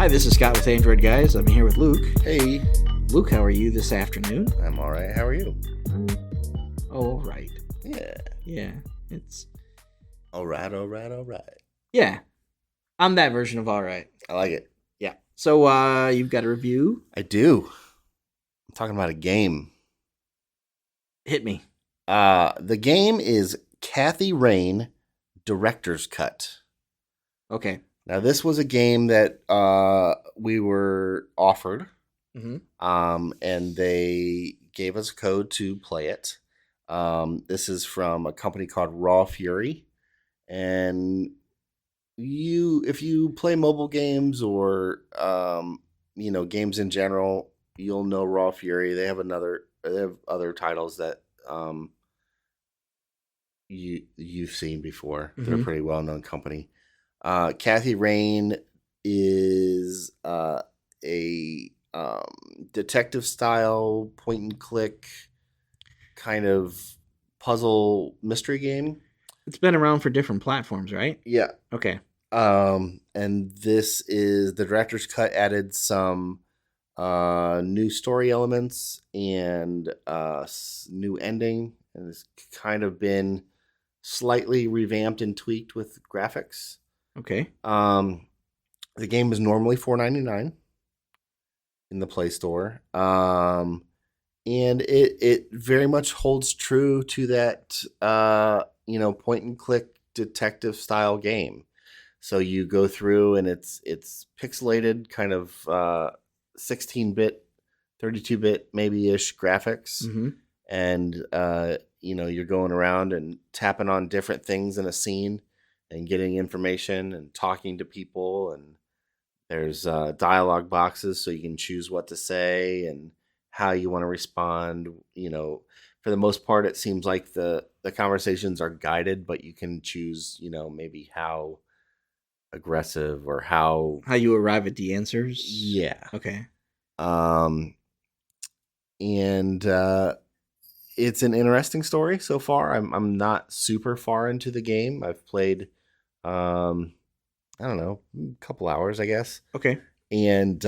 Hi, this is Scott with Android Guys. I'm here with Luke. Hey. Luke, how are you this afternoon? I'm all right. How are you? All right. Yeah. Yeah, it's... All right. Yeah, I'm that version of all right. I like it. Yeah. So, you've got a review? I do. I'm talking about a game. Hit me. The game is Kathy Rain Director's Cut. Okay. Now, this was a game that we were offered, and they gave us a code to play it. This is from a company called Raw Fury, and if you play mobile games or games in general, you'll know Raw Fury. They have other titles that you've seen before. They're a pretty well known company. Kathy Rain is a detective style point and click kind of puzzle mystery game. It's been around for different platforms, right? Yeah. Okay. And this is the director's cut, added some new story elements and new ending, and it's kind of been slightly revamped and tweaked with graphics. Okay. The game is normally $4.99 in the Play Store. And it very much holds true to that point and click detective style game. So you go through and it's pixelated, kind of 16-bit, 32-bit maybe-ish graphics. And you're going around and tapping on different things in a scene and getting information and talking to people, and there's dialogue boxes so you can choose what to say and how you want to respond. For the most part, it seems like the conversations are guided, but you can choose, maybe how aggressive or how you arrive at the answers. Yeah. Okay. And it's an interesting story so far. I'm not super far into the game. I've played, I don't know, a couple hours, I guess. Okay. And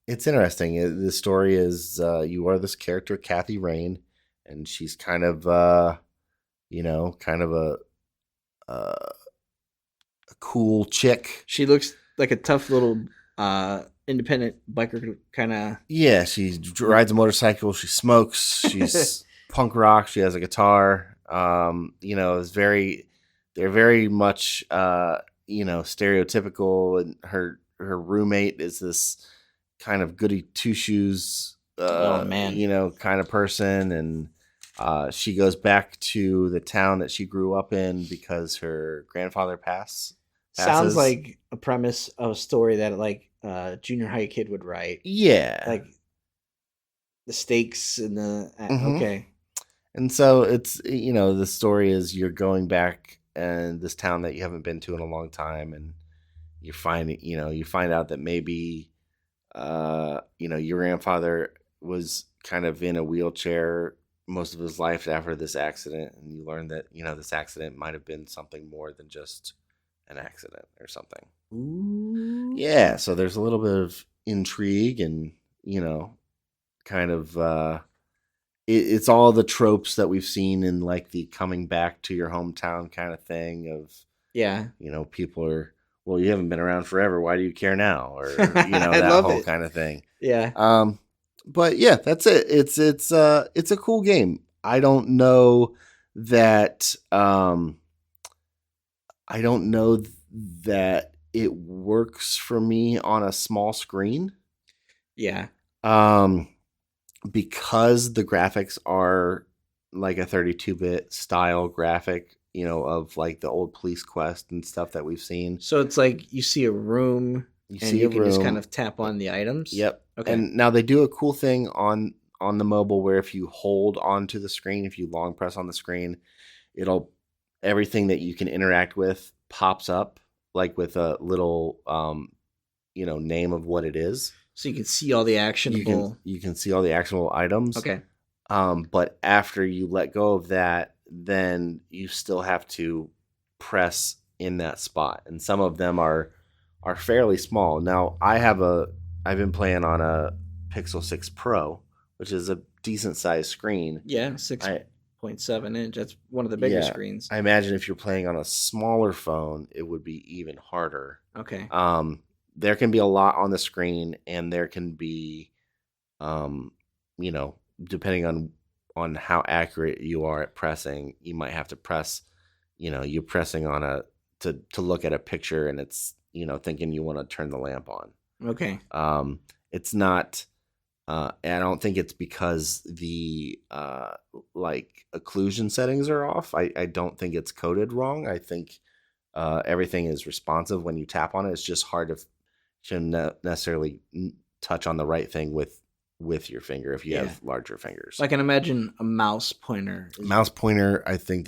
it's interesting. The story is you are this character, Kathy Rain, and she's kind of a cool chick. She looks like a tough little independent biker kind of. Yeah, she rides a motorcycle. She smokes. She's punk rock. She has a guitar. They're very much stereotypical, and her roommate is this kind of goody two shoes kind of person, and she goes back to the town that she grew up in because her grandfather passes. Sounds like a premise of a story that junior high kid would write. Yeah. Like the stakes and the okay. And so it's the story is you're going back in this town that you haven't been to in a long time, and you find out that maybe your grandfather was kind of in a wheelchair most of his life after this accident, and you learn that this accident might have been something more than just an accident or something. Ooh. Yeah, so there's a little bit of intrigue and kind of it's all the tropes that we've seen in like the coming back to your hometown kind of thing of people are, well, you haven't been around forever, why do you care now, or that whole kind of thing. But yeah, that's it. It's a cool game. I don't know that it works for me on a small screen. Yeah. Because the graphics are like a 32-bit style graphic, of like the old Police Quest and stuff that we've seen. So it's like you see a room and you can just kind of tap on the items. Yep. Okay. And now they do a cool thing on the mobile where if you hold onto the screen, if you long press on the screen, everything that you can interact with pops up like with a little name of what it is. So you can see all the actionable. You can see all the actionable items. Okay. But after you let go of that, then you still have to press in that spot, and some of them are are fairly small. Now, I've been playing on a Pixel 6 Pro, which is a decent sized screen. Yeah, I 6.7 inch. That's one of the bigger Yeah, screens. I imagine if you're playing on a smaller phone, it would be even harder. Okay. Um, there can be a lot on the screen, and there can be, um, you know, depending on how accurate you are at pressing, you might have to press, you're pressing on a to look at a picture, and it's thinking you want to turn the lamp on. Okay. It's not. And I don't think it's because the like occlusion settings are off. I don't think it's coded wrong. I think everything is responsive when you tap on it. It's just hard to necessarily touch on the right thing with your finger if you Yeah. have larger fingers. So I can imagine a mouse pointer. Mouse pointer. I think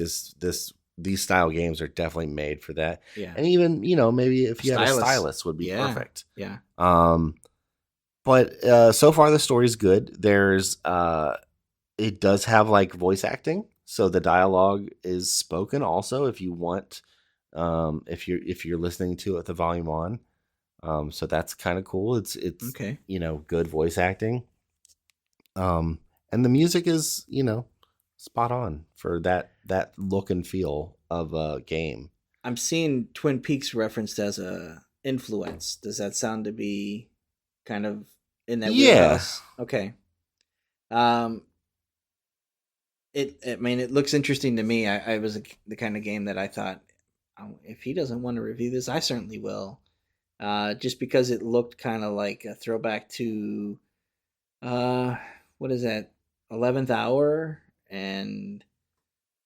these style games are definitely made for that. Yeah. And even maybe if you have a stylus would be perfect. Yeah. But so far the story's good. There's it does have like voice acting, so the dialogue is spoken also if you want, if you're listening to it with the volume on. So that's kind of cool. It's Okay. good voice acting. And the music is spot on for that look and feel of a game. I'm seeing Twin Peaks referenced as a influence. Does that sound to be kind of in that wheelhouse? Okay. Um, I mean, it looks interesting to me. I was the kind of game that I thought, oh, if he doesn't want to review this, I certainly will. Just because it looked kind of like a throwback to, uh, what is that, 11th Hour, and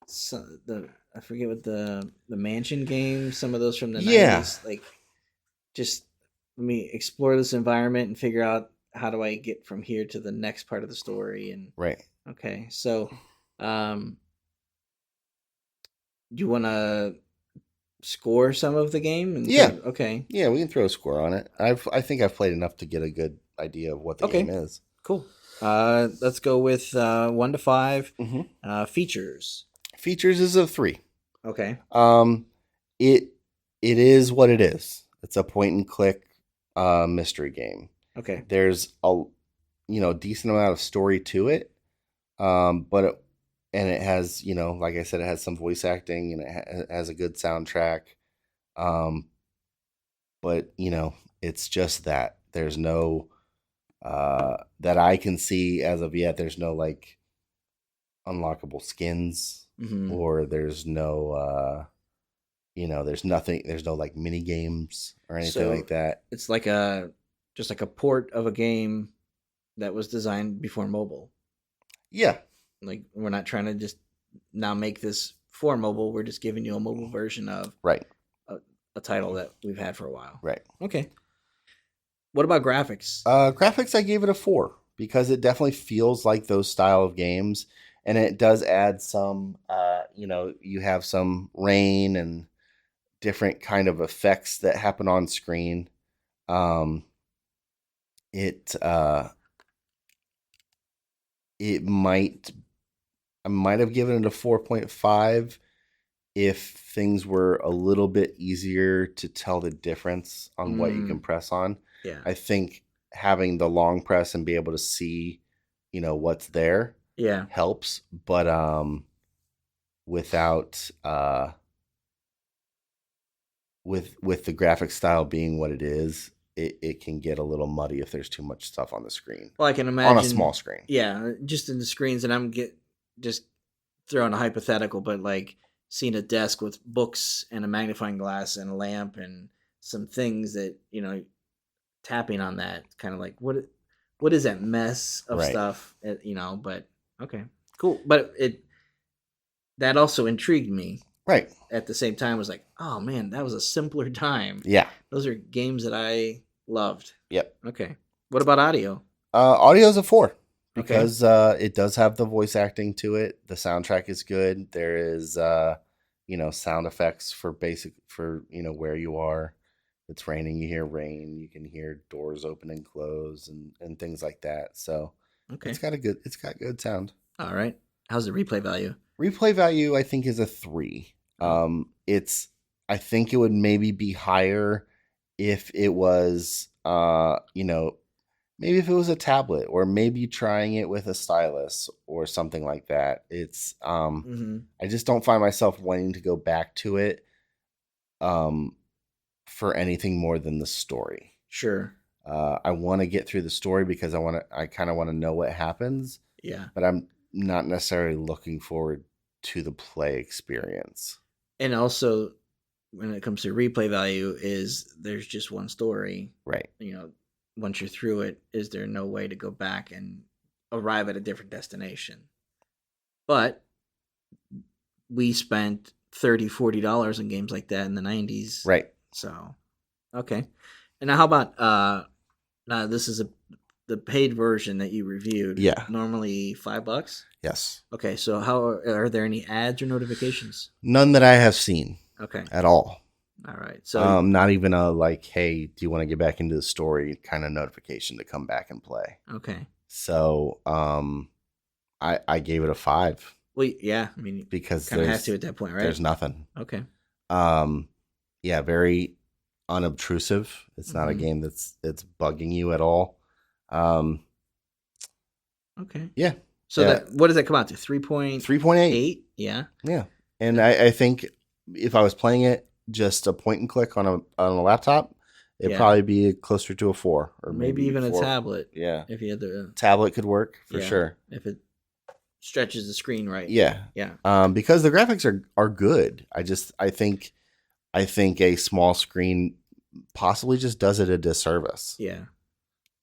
I forget what the mansion game, some of those from the 90s. Like, just let me explore this environment and figure out how do I get from here to the next part of the story. And Right. okay, so do you want to score some of the game? Okay. Yeah, we can throw a score on it. I think I've played enough to get a good idea of what the game is. Cool. Let's go with 1 to 5. Mm-hmm. Features. Features is a 3. Okay. It is what it is. It's a point and click mystery game. Okay. There's a decent amount of story to it. It has, like I said, it has some voice acting, and it has a good soundtrack. But it's just that there's no that I can see as of yet. There's no like unlockable skins, or there's no there's nothing. There's no like mini games or anything like that. It's like just like a port of a game that was designed before mobile. Yeah. Like, we're not trying to just now make this for mobile. We're just giving you a mobile version of a title that we've had for a while. Right. Okay. What about graphics? Graphics, I gave it a 4 because it definitely feels like those style of games, and it does add some. You have some rain and different kind of effects that happen on screen. It might. I might have given it a 4.5 if things were a little bit easier to tell the difference on what you can press on. Yeah. I think having the long press and be able to see, what's there helps. But without with the graphic style being what it is, it can get a little muddy if there's too much stuff on the screen. Well, I can imagine on a small screen. Yeah, just in the screens, and I'm just throwing a hypothetical, but like seeing a desk with books and a magnifying glass and a lamp and some things that tapping on that, kind of like what is that mess of stuff? But okay, cool. But that also intrigued me. Right. At the same time, I was like, oh man, that was a simpler time. Yeah. Those are games that I loved. Yep. Okay. What about audio? Audio is a 4 because it does have the voice acting to it. The soundtrack is good. There is sound effects for where you are. It's raining, you hear rain. You can hear doors open and close and things like that. So it's got good sound. All right. How's the replay value? Replay value, I think, is a 3. I think it would maybe be higher if it was, maybe if it was a tablet, or maybe trying it with a stylus or something like that. It's Mm-hmm. I just don't find myself wanting to go back to it um, for anything more than the story. Sure. I want to get through the story because I kind of want to know what happens, Yeah. but I'm not necessarily looking forward to the play experience. And also, when it comes to replay value, is there's just one story. Right. Once you're through it, is there no way to go back and arrive at a different destination? But we spent $30-$40 on games like that in the 90s. Right. So, okay. And now how about now this is the paid version that you reviewed. Yeah. Normally $5. Yes. Okay, so how are there any ads or notifications? None that I have seen Okay. at all. All right. So Not even a like, hey, do you want to get back into the story kind of notification to come back and play. okay. So I gave it a 5 Well, yeah, I mean, because kind of have to at that point, right? there's nothing. Okay. Yeah, very unobtrusive. It's not a game that's bugging you at all. Okay. Yeah. So that what does that come out to? 3.8. Yeah. Yeah. And I think if I was playing it just a point and click on a laptop, it'd probably be closer to a 4, or maybe even 4. a tablet. Yeah. If you had the tablet could work for sure. If it stretches the screen right. Yeah. Yeah. Because the graphics are good. I think a small screen possibly just does it a disservice. Yeah.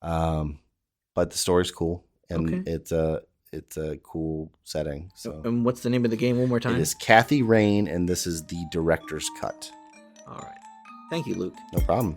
But the story's cool, and it's a cool setting. So, and what's the name of the game one more time? It is Kathy Rain, and this is the director's cut. All right. Thank you, Luke. No problem.